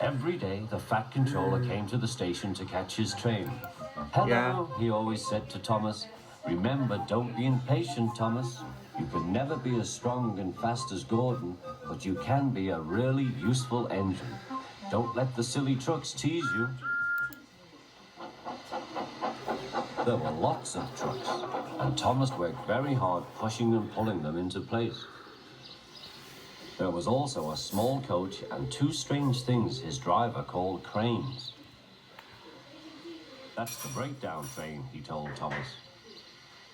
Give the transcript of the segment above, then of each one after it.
Every day, the Fat Controller came to the station to catch his train. Hello, he always said to Thomas. Remember, don't be impatient, Thomas. You can never be as strong and fast as Gordon, but you can be a really useful engine. Don't let the silly trucks tease you. There were lots of trucks, and Thomas worked very hard pushing and pulling them into place. There was also a small coach and two strange things his driver called cranes. That's the breakdown train, he told Thomas.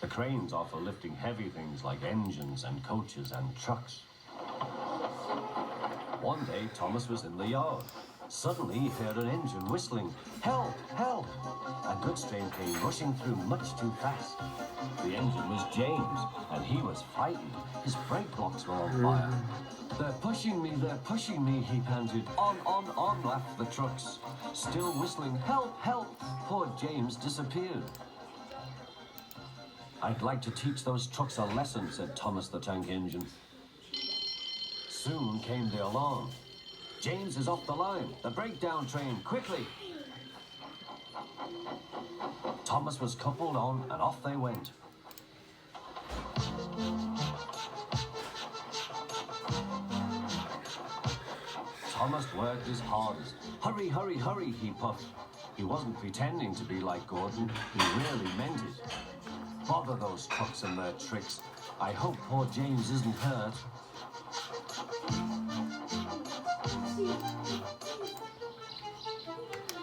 The cranes are for lifting heavy things like engines and coaches and trucks. One day, Thomas was in the yard. Suddenly, he heard an engine whistling. Help! Help! A goods train came rushing through much too fast. The engine was James, and he was frightened. His brake blocks were on fire. They're pushing me, he panted. On, laughed the trucks. Still whistling, help, help! Poor James disappeared. I'd like to teach those trucks a lesson, said Thomas the Tank Engine. Soon came the alarm. James is off the line. The breakdown train, quickly! Thomas was coupled on, and off they went. Thomas worked his hardest. Hurry, hurry, hurry, he puffed. He wasn't pretending to be like Gordon. He really meant it. Bother those trucks and their tricks. I hope poor James isn't hurt.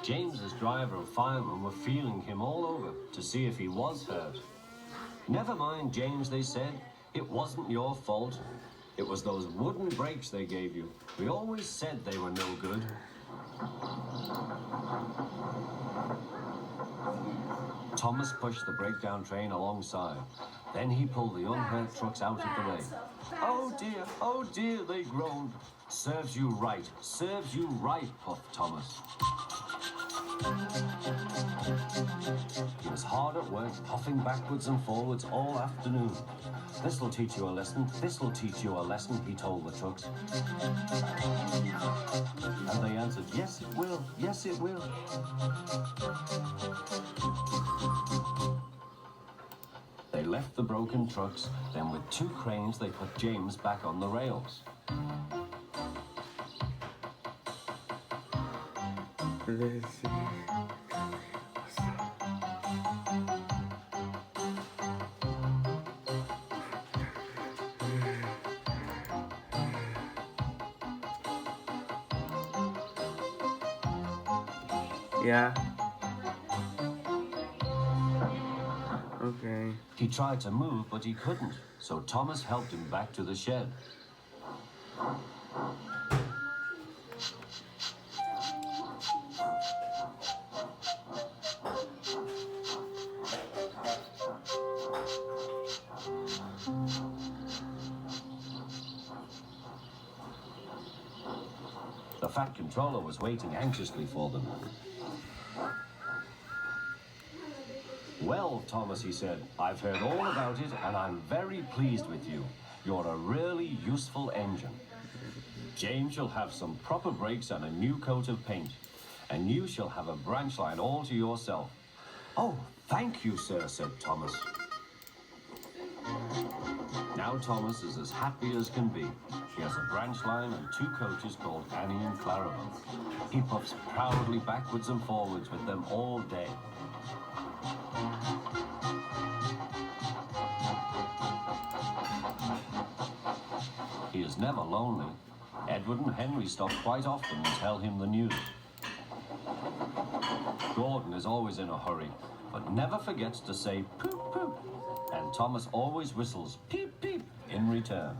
James's driver and fireman were feeling him all over to see if he was hurt. Never mind, James, they said. It wasn't your fault. It was those wooden brakes they gave you. We always said they were no good. Thomas pushed the breakdown train alongside. Then he pulled the unhurt trucks out of the way. Oh dear, they groaned. Serves you right, puffed Thomas. He was hard at work, puffing backwards and forwards all afternoon. This'll teach you a lesson, he told the trucks. And they answered, yes it will. They left the broken trucks, then with two cranes they put James back on the rails. Yeah. Okay. He tried to move, but he couldn't, so Thomas helped him back to the shed. The Fat Controller was waiting anxiously for them. Well, Thomas, he said, I've heard all about it, and I'm very pleased with you. You're a really useful engine. James shall have some proper brakes and a new coat of paint, and you shall have a branch line all to yourself. Oh, thank you, sir, said Thomas. Now Thomas is as happy as can be. He has a branch line and two coaches called Annie and Clarabelle. He puffs proudly backwards and forwards with them all day. He is never lonely. Edward and Henry stop quite often and tell him the news. Gordon is always in a hurry, but never forgets to say poop poop. And Thomas always whistles peep peep in return.